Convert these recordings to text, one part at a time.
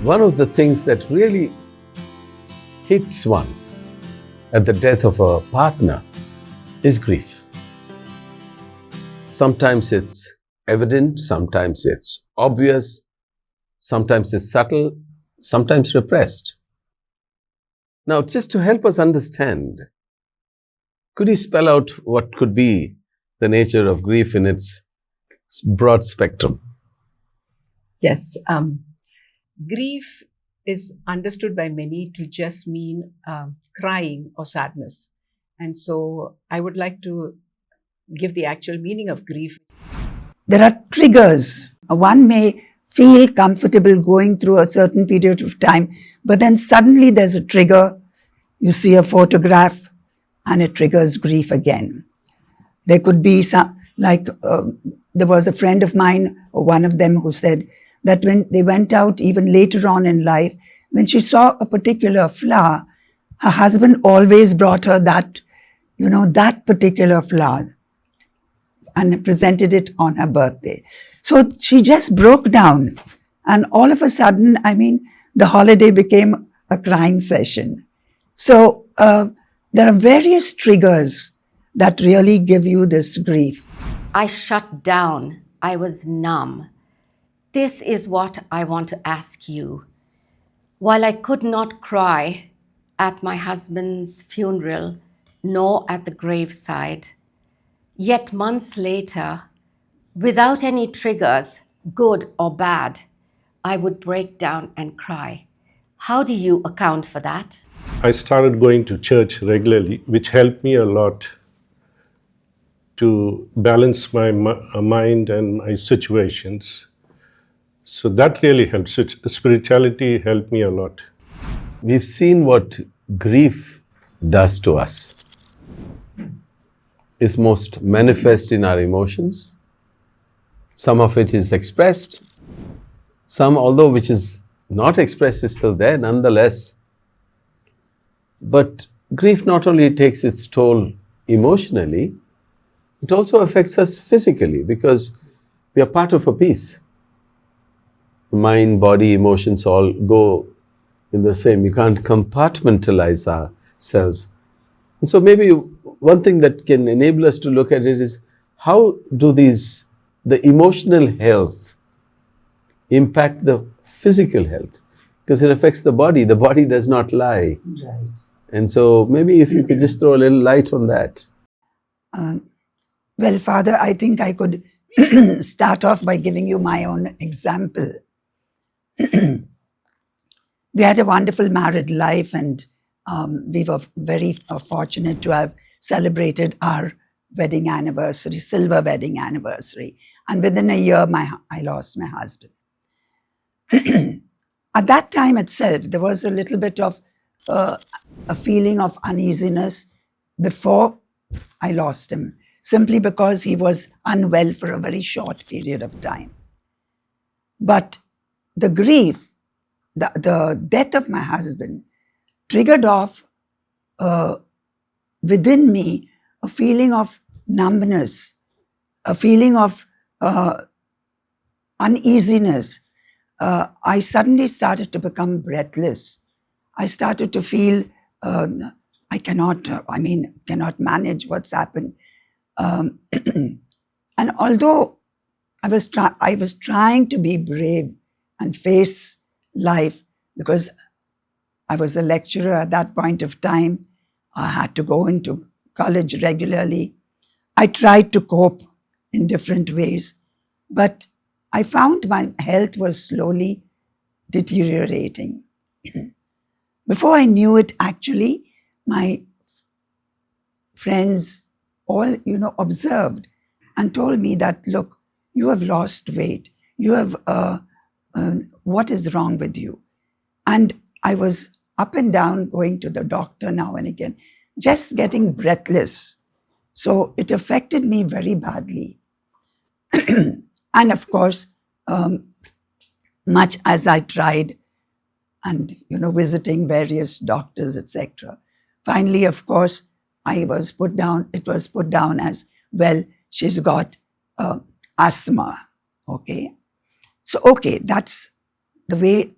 One of the things that really hits one at the death of a partner is grief. Sometimes it's evident, sometimes it's obvious, sometimes it's subtle, sometimes repressed. Now, just to help us understand, could you spell out what could be the nature of grief in its broad spectrum? Yes. Grief is understood by many to just mean crying or sadness. And so I would like to give the actual meaning of grief. There are triggers. One may feel comfortable going through a certain period of time, but then suddenly there's a trigger. You see a photograph and it triggers grief again. There could be some, there was a friend of mine, or one of them, who said that when they went out even later on in life, when she saw a particular flower, her husband always brought her that, that particular flower and presented it on her birthday. So she just broke down, and all of a sudden, the holiday became a crying session. So there are various triggers that really give you this grief. I shut down. I was numb. This is what I want to ask you. While I could not cry at my husband's funeral, nor at the graveside, yet months later, without any triggers, good or bad, I would break down and cry. How do you account for that? I started going to church regularly, which helped me a lot to balance my mind and my situations. So that really helps. Spirituality helped me a lot. We've seen what grief does to us. It's most manifest in our emotions. Some of it is expressed. Some, although which is not expressed, is still there nonetheless. But grief not only takes its toll emotionally, it also affects us physically, because we are part of a piece. Mind, body, emotions all go in the same. You can't compartmentalize ourselves. And so maybe one thing that can enable us to look at it is, how do the emotional health impact the physical health? Because it affects the body. The body does not lie. Right. And so maybe if you could just throw a little light on that. Well, Father, I think I could start off by giving you my own example. We had a wonderful married life, and we were very fortunate to have celebrated our wedding anniversary, silver wedding anniversary. And within a year, I lost my husband. At that time itself, there was a little bit of a feeling of uneasiness before I lost him, simply because he was unwell for a very short period of time. But the grief, the death of my husband, triggered off within me a feeling of numbness, a feeling of uneasiness. I suddenly started to become breathless. I started to feel I cannot manage what's happened. And although I was trying to be brave and face life, because I was a lecturer at that point of time, I had to go into college regularly. I tried to cope in different ways, but I found my health was slowly deteriorating. Before I knew it, actually, my friends all, observed and told me that, look, you have lost weight. You have, what is wrong with you? And I was up and down going to the doctor now and again, just getting breathless. So it affected me very badly. And of course, much as I tried and, visiting various doctors, etc. Finally, of course, it was put down as, well, she's got asthma, okay? So, okay, that's the way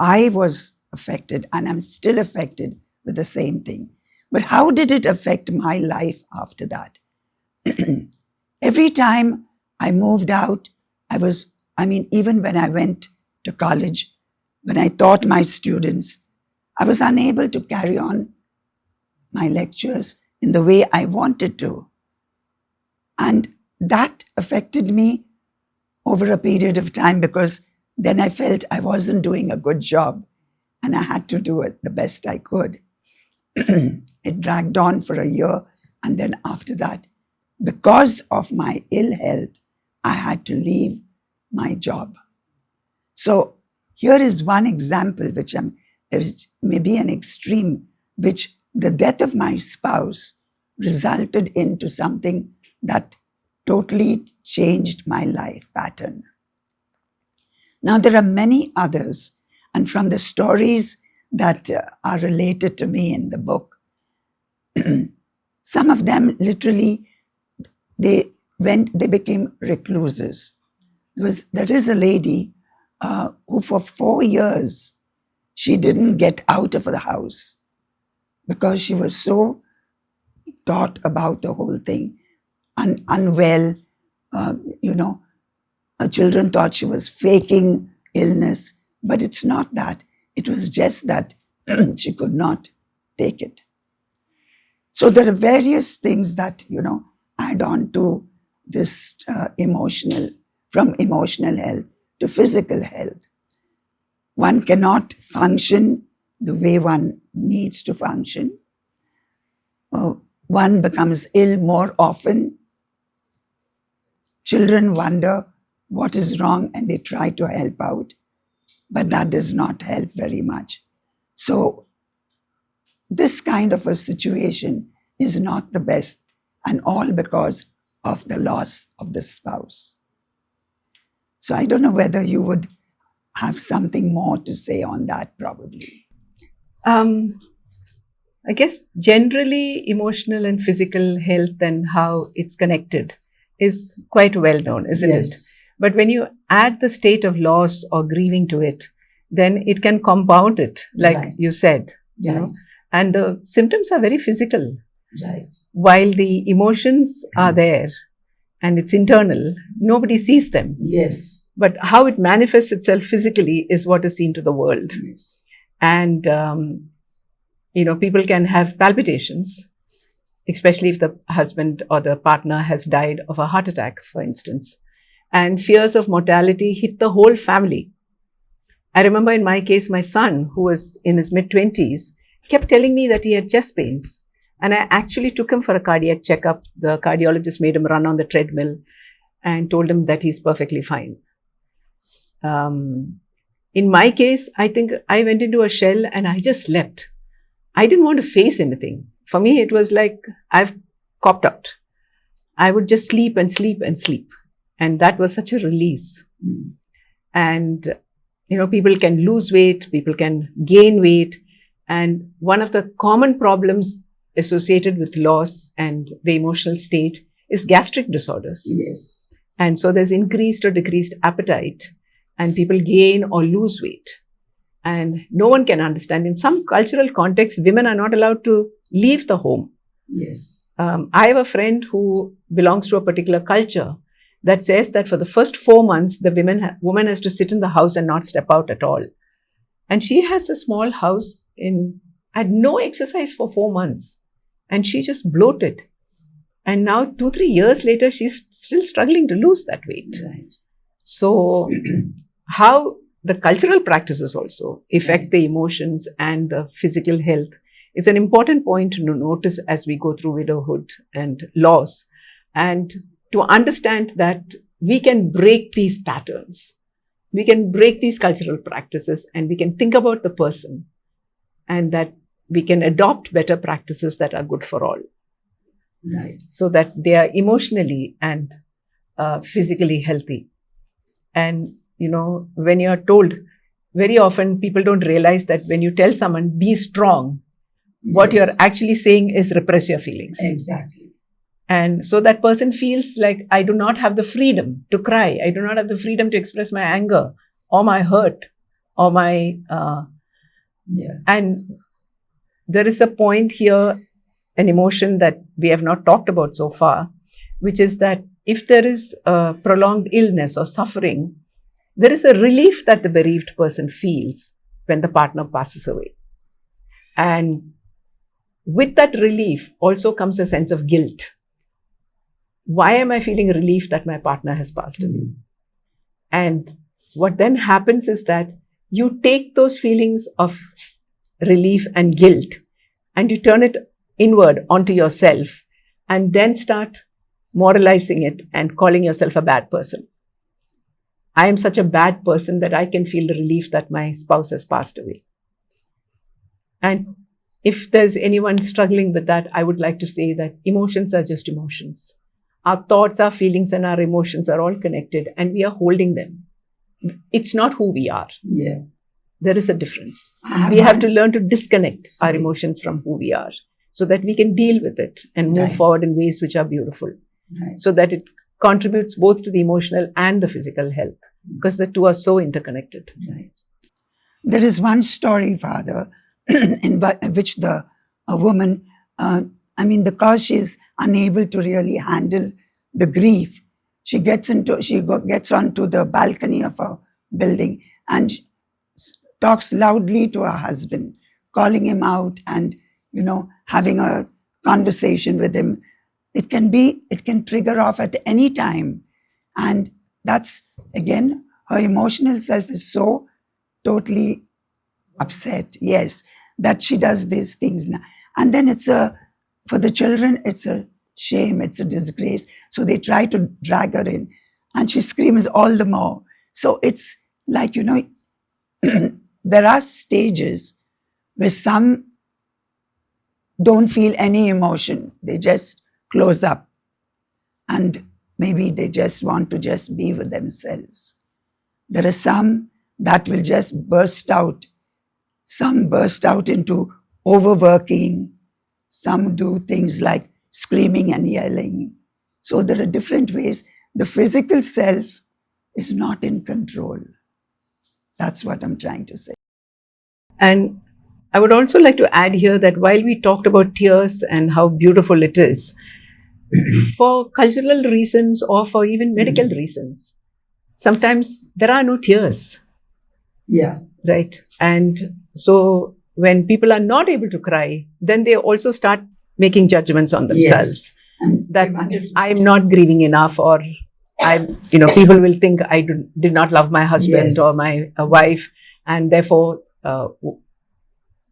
I was affected, and I'm still affected with the same thing. But how did it affect my life after that? Every time I moved out, even when I went to college, when I taught my students, I was unable to carry on my lectures in the way I wanted to. And that affected me over a period of time, because then I felt I wasn't doing a good job and I had to do it the best I could. It dragged on for a year, and then after that, because of my ill health, I had to leave my job. So here is one example, which is maybe an extreme, which the death of my spouse resulted into something that totally changed my life pattern. Now, there are many others, and from the stories that are related to me in the book, some of them literally, they became recluses. There is a lady who for 4 years, she didn't get out of the house because she was so thought about the whole thing, unwell. Her children thought she was faking illness, but it's not that. It was just that she could not take it. So there are various things that, add on to this from emotional health to physical health. One cannot function the way one needs to function. One becomes ill more often. Children wonder what is wrong and they try to help out, but that does not help very much. So this kind of a situation is not the best, and all because of the loss of the spouse. So I don't know whether you would have something more to say on that, probably. I guess generally emotional and physical health and how it's connected is quite well known, isn't it? But when you add the state of loss or grieving to it, then it can compound it, like you said, you know, and the symptoms are very physical. Right. While the emotions are there and it's internal, nobody sees them. Yes. But how it manifests itself physically is what is seen to the world. Yes. And, people can have palpitations, especially if the husband or the partner has died of a heart attack, for instance. And fears of mortality hit the whole family. I remember in my case, my son, who was in his mid-20s, kept telling me that he had chest pains. And I actually took him for a cardiac checkup. The cardiologist made him run on the treadmill and told him that he's perfectly fine. In my case, I think I went into a shell and I just slept. I didn't want to face anything. For me, it was like I've copped out. I would just sleep and sleep and sleep. And that was such a release. And, people can lose weight, people can gain weight. And one of the common problems associated with loss and the emotional state is gastric disorders. Yes. And so there's increased or decreased appetite, and people gain or lose weight. And no one can understand. In some cultural contexts, women are not allowed to leave the home. Yes. I have a friend who belongs to a particular culture that says that for the first 4 months, the woman has to sit in the house and not step out at all. And she has a small house had no exercise for 4 months. And she just bloated. And now 2-3 years later, she's still struggling to lose that weight. Right. So how the cultural practices also affect the emotions and the physical health is an important point to notice as we go through widowhood and loss, and to understand that we can break these patterns. We can break these cultural practices, and we can think about the person, and that we can adopt better practices that are good for all. Right. So that they are emotionally and physically healthy. And, when you're told, very often people don't realize that when you tell someone, be strong, what you're actually saying is repress your feelings. Exactly. And so that person feels like, I do not have the freedom to cry. I do not have the freedom to express my anger or my hurt or my, and there is a point here, an emotion that we have not talked about so far, which is that if there is a prolonged illness or suffering, there is a relief that the bereaved person feels when the partner passes away. And with that relief also comes a sense of guilt. Why am I feeling relief that my partner has passed away? And what then happens is that you take those feelings of relief and guilt and you turn it inward onto yourself and then start moralizing it and calling yourself a bad person. I am such a bad person that I can feel the relief that my spouse has passed away. And if there's anyone struggling with that, I would like to say that emotions are just emotions. Our thoughts, our feelings, and our emotions are all connected, and we are holding them. It's not who we are. Yeah. There is a difference. We have to learn to disconnect our emotions from who we are so that we can deal with it and move forward in ways which are beautiful. So that it contributes both to the emotional and the physical health, because the two are so interconnected. There is one story, Father, in which a woman, because she's unable to really handle the grief, she gets onto the balcony of a building and talks loudly to her husband, calling him out and, having a conversation with him. It can trigger off at any time. And that's, again, her emotional self is so totally upset, yes, that she does these things now. And then for the children, it's a shame, it's a disgrace. So they try to drag her in and she screams all the more. So it's like, there are stages where some don't feel any emotion. They just close up and maybe they just want to just be with themselves. There are some that will just burst out. Some burst out into overworking. Some do things like screaming and yelling. So there are different ways. The physical self is not in control. That's what I'm trying to say. And I would also like to add here that while we talked about tears and how beautiful it is, for cultural reasons or for even medical reasons, sometimes there are no tears. Yeah. Right. And so when people are not able to cry, then they also start making judgments on themselves. Yes. That I'm not grieving enough, or people will think I did not love my husband or my wife, and therefore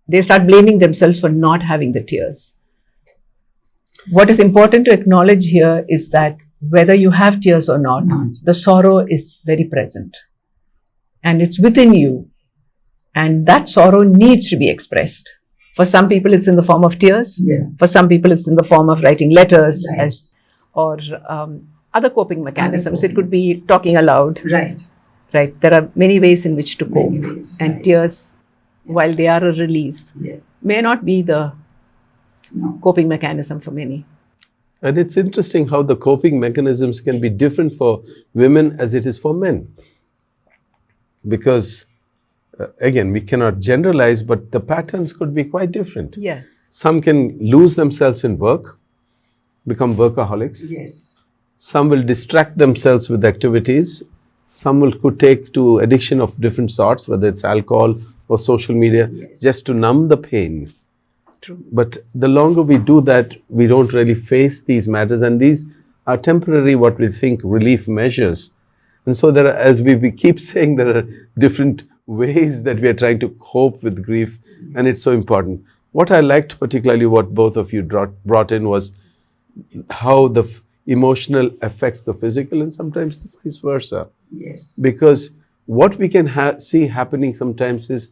they start blaming themselves for not having the tears. What is important to acknowledge here is that whether you have tears or not, the sorrow is very present and it's within you, and that sorrow needs to be expressed. For some people it's in the form of tears, for some people it's in the form of writing letters, or other coping mechanisms. It could be talking aloud. Right. There are many ways in which to cope, and tears, while they are a release, may not be the coping mechanism for many. And it's interesting how the coping mechanisms can be different for women as it is for men. Because, again, we cannot generalize, but the patterns could be quite different. Yes. Some can lose themselves in work, become workaholics. Yes. Some will distract themselves with activities. Some could take to addiction of different sorts, whether it's alcohol or social media, just to numb the pain. True. But the longer we do that, we don't really face these matters, and these are temporary, what we think, relief measures. And so there are, as we keep saying, there are different ways that we are trying to cope with grief, and it's so important. What I liked particularly, what both of you brought in, was how the emotional affects the physical, and sometimes the vice versa. Yes. Because what we can see happening sometimes is,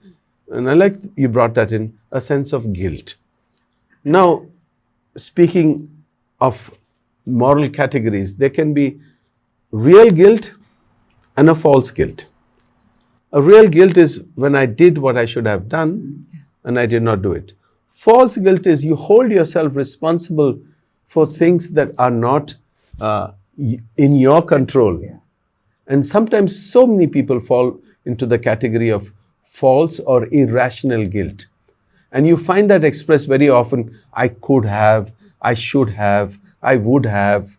and I like you brought that in, a sense of guilt. Now, speaking of moral categories, there can be real guilt and a false guilt. A real guilt is when I did what I should have done and I did not do it. False guilt is you hold yourself responsible for things that are not in your control. And sometimes so many people fall into the category of false or irrational guilt. And you find that expressed very often, I could have, I should have, I would have.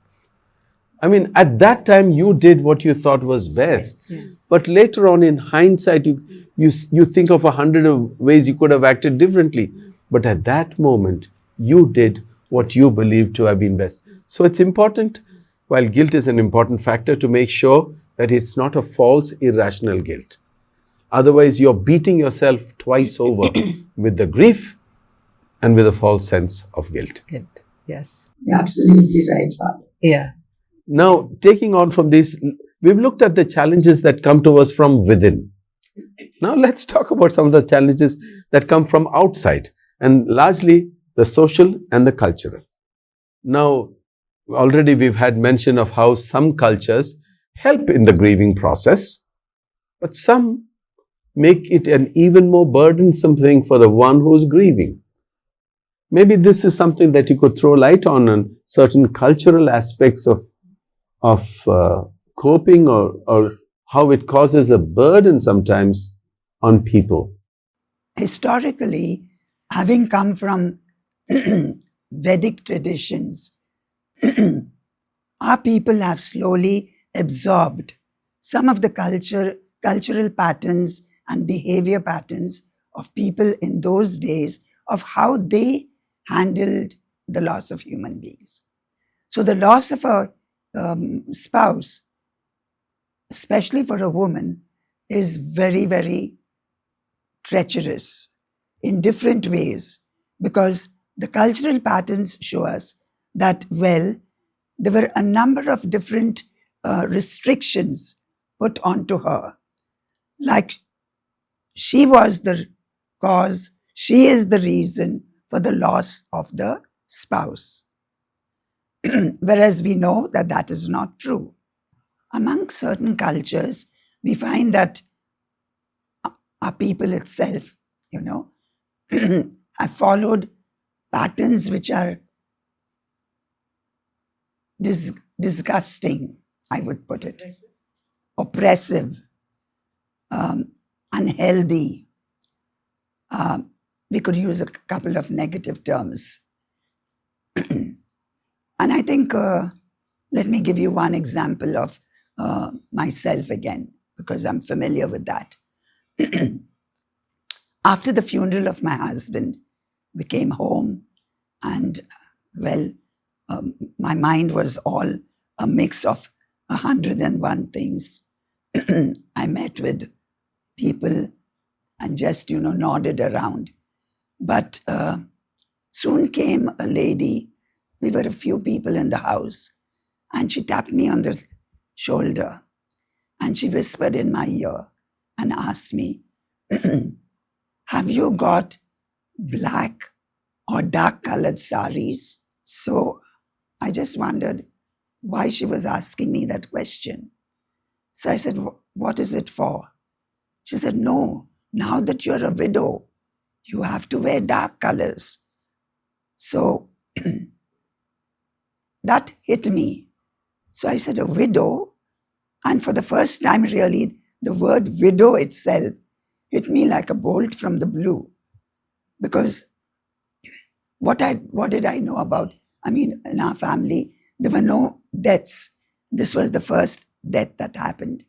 I mean, at that time you did what you thought was best. Yes. But later on in hindsight, you think of 100 of ways you could have acted differently. But at that moment, you did what you believed to have been best. So it's important, while guilt is an important factor, to make sure that it's not a false, irrational guilt. Otherwise, you're beating yourself twice over with the grief and with a false sense of guilt. Guilt. Yes. You're absolutely right, Father. Yeah. Now, taking on from this, we've looked at the challenges that come to us from within. Now, let's talk about some of the challenges that come from outside, and largely the social and the cultural. Now, already we've had mention of how some cultures help in the grieving process, but some make it an even more burdensome thing for the one who's grieving. Maybe this is something that you could throw light on certain cultural aspects of coping, or how it causes a burden sometimes on people. Historically, having come from Vedic traditions, our people have slowly absorbed some of the cultural patterns and behavior patterns of people in those days, of how they handled the loss of human beings. So the loss of a spouse, especially for a woman, is very, very treacherous in different ways, because the cultural patterns show us that, well, there were a number of different restrictions put onto her. Like, she was the cause, she is the reason for the loss of the spouse. Whereas we know that that is not true. Among certain cultures, we find that our people itself, have followed patterns which are disgusting, I would put it. Oppressive, unhealthy. We could use a couple of negative terms. And I think, let me give you one example of myself again, because I'm familiar with that. After the funeral of my husband, we came home, and, well, my mind was all a mix of 101 things. I met with people and just, nodded around. But soon came a lady. We were a few people in the house, and she tapped me on the shoulder, and she whispered in my ear and asked me, have you got black or dark colored saris? So I just wondered why she was asking me that question. So I said, what is it for? She said, no, now that you're a widow, you have to wear dark colors. So that hit me. So I said, a widow? And for the first time, really, the word widow itself hit me like a bolt from the blue. Because what did I know about? I mean, in our family, there were no deaths. This was the first death that happened.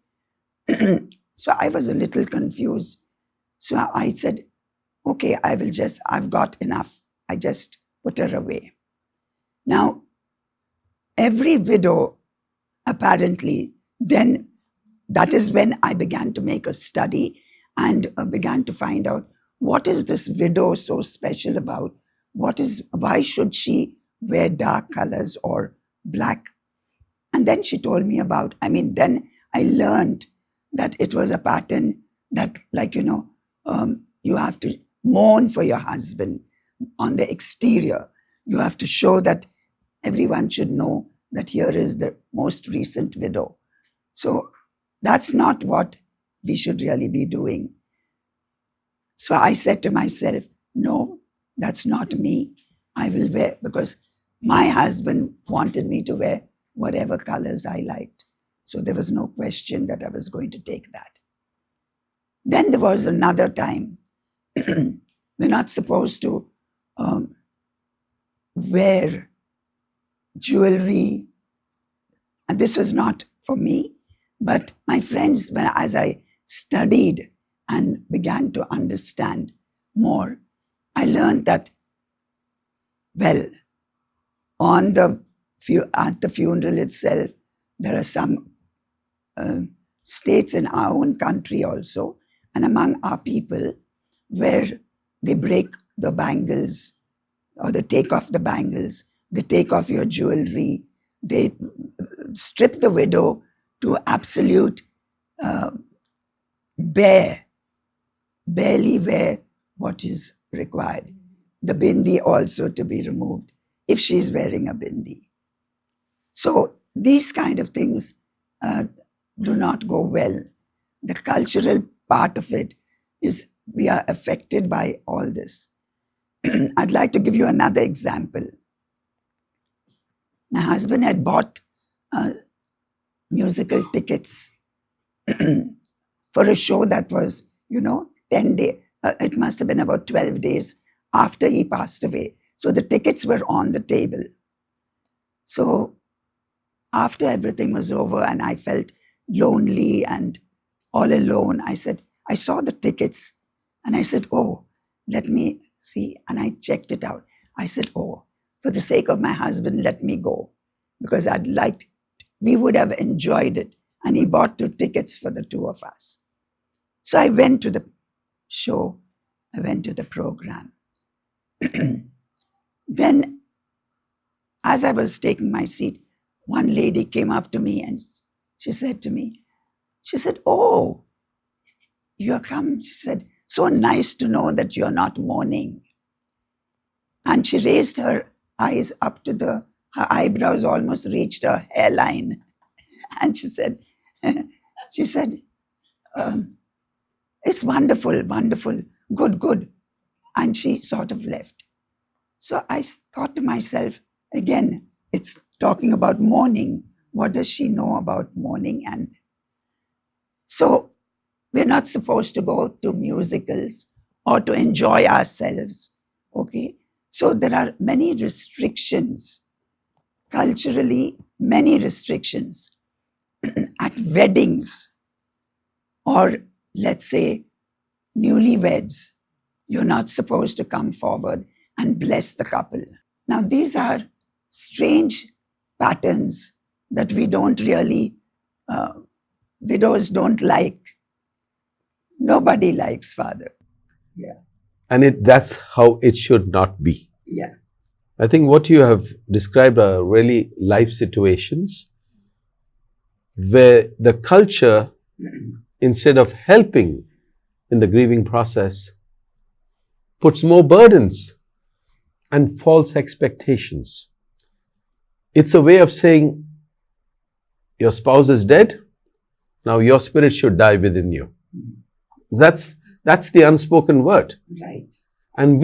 So I was a little confused. So I said, okay, I've got enough. I just put her away. Now, every widow, apparently, then that is when I began to make a study and began to find out, what is this widow so special about? Why should she wear dark colors or black? And then she told me then I learned that it was a pattern that, you have to mourn for your husband on the exterior. You have to show that everyone should know that here is the most recent widow. So that's not what we should really be doing. So I said to myself, no, that's not me. I will wear, because my husband wanted me to wear whatever colors I liked. So there was no question that I was going to take that. Then there was another time. We're not supposed to wear jewelry. And this was not for me, but my friends, as I studied and began to understand more, I learned that, well, at the funeral itself, there are some states in our own country also, and among our people, where they break the bangles, or they take off the bangles, they take off your jewelry, they strip the widow to absolute barely wear what is required. The bindi also to be removed if she's wearing a bindi. So these kind of things do not go well. The cultural part of it is we are affected by all this. I'd like to give you another example. My husband had bought musical tickets for a show that was, 10 days. It must have been about 12 days after he passed away. So the tickets were on the table. So after everything was over and I felt lonely and all alone, I saw the tickets and I said, oh, let me see. And I checked it out. I said, oh, for the sake of my husband, let me go. Because we would have enjoyed it. And he bought 2 tickets for the 2 of us. So I went to the show. I went to the program. Then, as I was taking my seat, one lady came up to me and she said, oh, you're come. She said, so nice to know that you're not mourning. And she raised her eyes up to her eyebrows almost reached her hairline. And she said, it's wonderful, wonderful, good. And she sort of left. So I thought to myself, again, it's talking about mourning. What does she know about mourning? And so we're not supposed to go to musicals or to enjoy ourselves. Okay? So there are many restrictions, culturally, many restrictions at weddings, or let's say newlyweds. You're not supposed to come forward and bless the couple. Now, these are strange patterns that we don't really, widows don't like. Nobody likes, Father. Yeah. And that's how it should not be. Yeah. I think what you have described are really life situations where the culture, instead of helping in the grieving process, puts more burdens and false expectations. It's a way of saying, your spouse is dead, now your spirit should die within you. That's the unspoken word. Right. And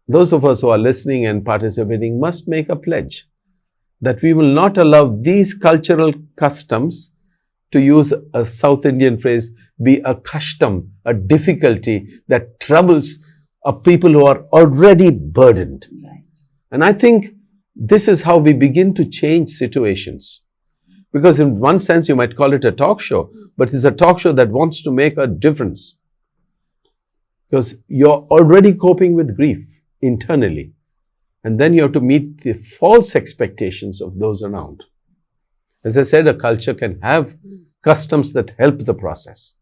those of us who are listening and participating, must make a pledge that we will not allow these cultural customs, to use a South Indian phrase, be a custom, a difficulty that troubles a people who are already burdened. Right. And I think this is how we begin to change situations. Because in one sense, you might call it a talk show, but it's a talk show that wants to make a difference. Because you're already coping with grief internally. And then you have to meet the false expectations of those around. As I said, a culture can have customs that help the process.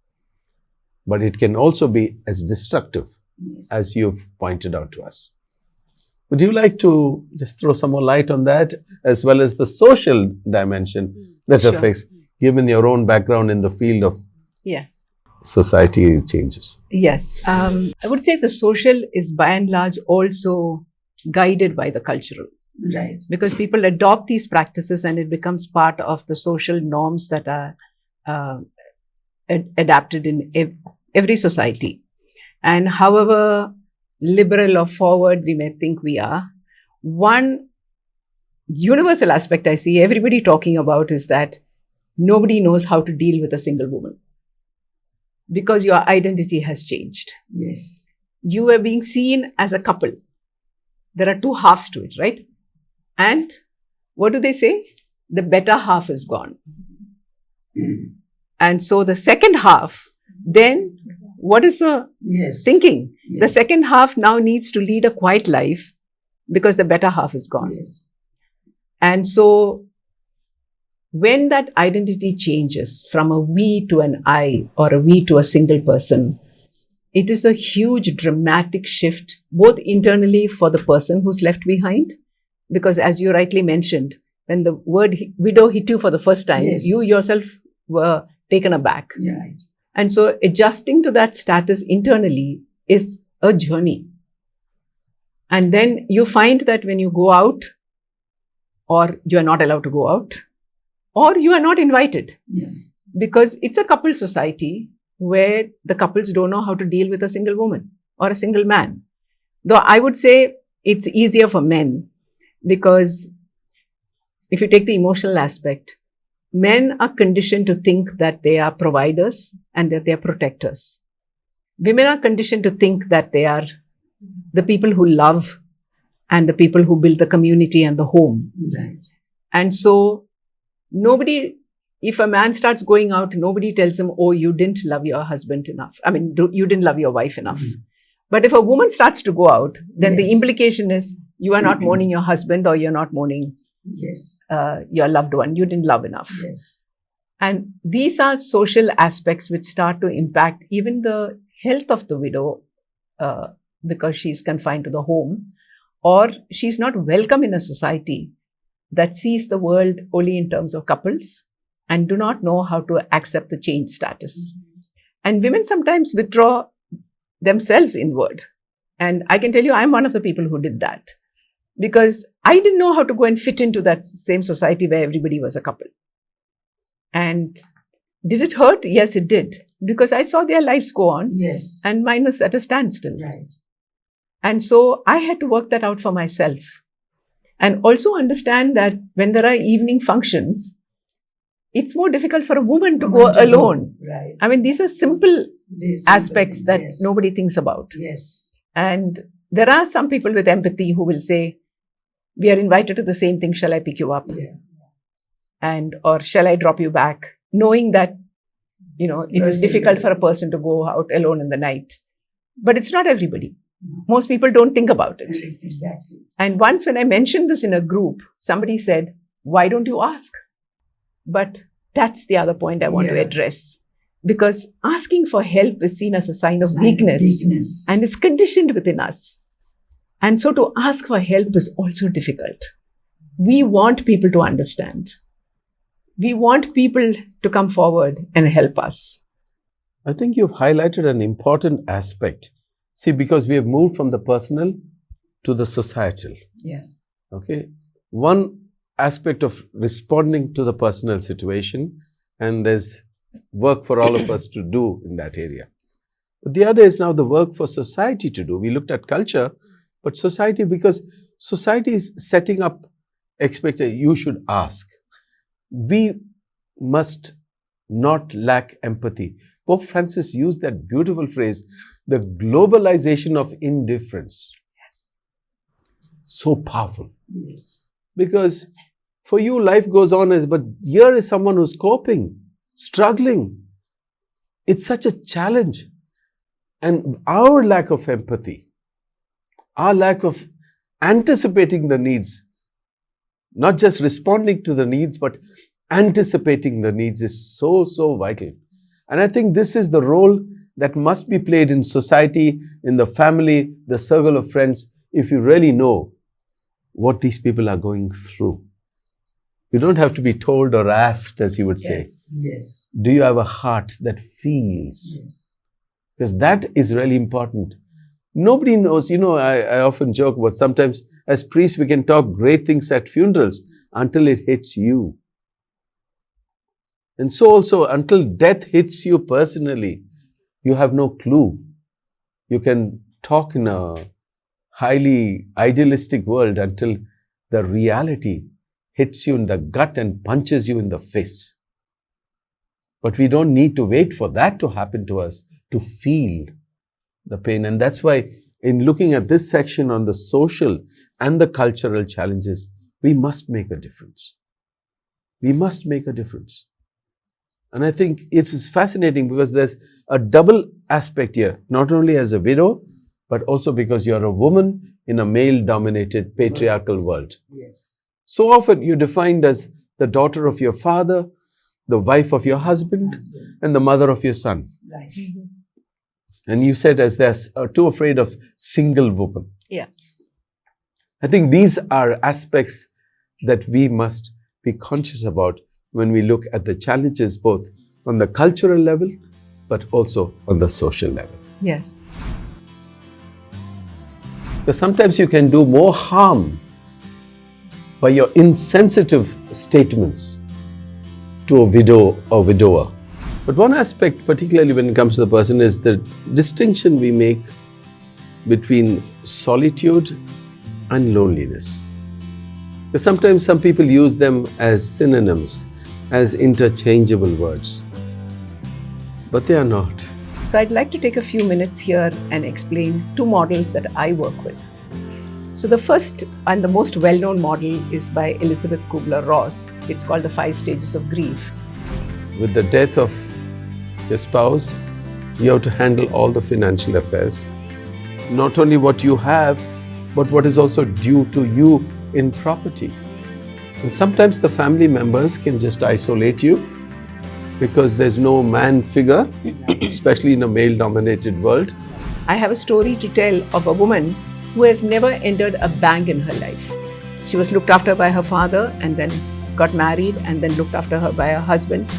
But it can also be as destructive, Yes. as you've pointed out to us. Would you like to just throw some more light on that, as well as the social dimension that Sure. affects, given your own background in the field of Yes. society changes? Yes. I would say the social is by and large also guided by the cultural, Right. because people adopt these practices and it becomes part of the social norms that are adapted in every society. And however liberal or forward we may think we are, one universal aspect I see everybody talking about is that nobody knows how to deal with a single woman. because your identity has changed. Yes. You were being seen as a couple. There are two halves to it, right? And what do they say? The better half is gone. And so the second half, then what is the Yes. thinking? The Yes. second half now needs to lead a quiet life because the better half is gone. Yes. And so when that identity changes from a we to an I or a we to a single person, it is a huge dramatic shift, both internally for the person who's left behind, because as you rightly mentioned, when the word widow hit you for the first time, Yes. you yourself were taken aback. Yeah, right. And so adjusting to that status internally is a journey. And then you find that when you go out, or you are not allowed to go out, or you are not invited, Yeah. because it's a couple society where the couples don't know how to deal with a single woman or a single man. Though I would say it's easier for men, because if you take the emotional aspect, men are conditioned to think that they are providers and that they are protectors. Women are conditioned to think that they are the people who love and the people who build the community and the home. Right. And so nobody, if a man starts going out, nobody tells him, oh, you didn't love your husband enough. I mean, you didn't love your wife enough. Mhm. But if a woman starts to go out, then the Yes. implication is you are not mourning your husband, or you're not mourning Yes. your loved one. You didn't love enough. Yes. And these are social aspects which start to impact even the health of the widow, because she's confined to the home, or she's not welcome in a society that sees the world only in terms of couples and do not know how to accept the changed status. And women sometimes withdraw themselves inward. And I can tell you, I'm one of the people who did that, because I didn't know how to go and fit into that same society where everybody was a couple. And did it hurt? Yes, it did, because I saw their lives go on Yes. and mine was at a standstill. Right. And so I had to work that out for myself. And also understand that when there are evening functions, it's more difficult for a woman to go alone. Right. I mean, these are simple These aspects things, that yes. nobody thinks about. Yes. And there are some people with empathy who will say, we are invited to the same thing, shall I pick you up? Yeah. And, or shall I drop you back? Knowing that, it Yes, is difficult yes. for a person to go out alone in the night. But it's not everybody. No. Most people don't think about it. Exactly. And once when I mentioned this in a group, somebody said, why don't you ask? But that's the other point I want to Yeah. address. Because asking for help is seen as a sign of Sign of weakness. weakness. And it's conditioned within us. And so to ask for help is also difficult. We want people to understand. We want people to come forward and help us. I think you've highlighted an important aspect. See, because we have moved from the personal to the societal. Yes. Okay. One aspect of responding to the personal situation, and there's work for all of us to do in that area. But the other is now the work for society to do. We looked at culture, but society, because society is setting up expectation, you should ask. We must not lack empathy. Pope Francis used that beautiful phrase, the globalization of indifference. Yes. So powerful. Yes. Because for you, life goes on, but here is someone who's coping, struggling. It's such a challenge. And our lack of empathy, our lack of anticipating the needs, not just responding to the needs, but anticipating the needs is so, so vital. And I think this is the role that must be played in society, in the family, the circle of friends, if you really know what these people are going through. You don't have to be told or asked, as you would say. Yes. Yes. Do you have a heart that feels? Yes. Because that is really important. Nobody knows, I often joke about sometimes as priests we can talk great things at funerals until it hits you. And so also until death hits you personally, you have no clue. You can talk in a highly idealistic world until the reality hits you in the gut and punches you in the face. But we don't need to wait for that to happen to us to feel the pain. And that's why in looking at this section on the social and the cultural challenges, we must make a difference. We must make a difference. And I think it is fascinating because there's a double aspect here, not only as a widow, but also because you're a woman in a male-dominated patriarchal world. Yes. So often you're defined as the daughter of your father, the wife of your husband, and the mother of your son. Right. And you said as they're too afraid of single woman. Yeah. I think these are aspects that we must be conscious about when we look at the challenges both on the cultural level, but also on the social level. Yes. Because sometimes you can do more harm by your insensitive statements to a widow or widower. But one aspect, particularly when it comes to the person, is the distinction we make between solitude and loneliness. Because sometimes some people use them as synonyms, as interchangeable words. But they are not. So I'd like to take a few minutes here and explain two models that I work with. So the first and the most well-known model is by Elizabeth Kubler-Ross. It's called the 5 Stages of Grief. With the death of your spouse, you have to handle all the financial affairs. Not only what you have, but what is also due to you in property. And sometimes the family members can just isolate you because there's no man figure, especially in a male-dominated world. I have a story to tell of a woman who has never entered a bank in her life. She was looked after by her father and then got married and then looked after her by her husband.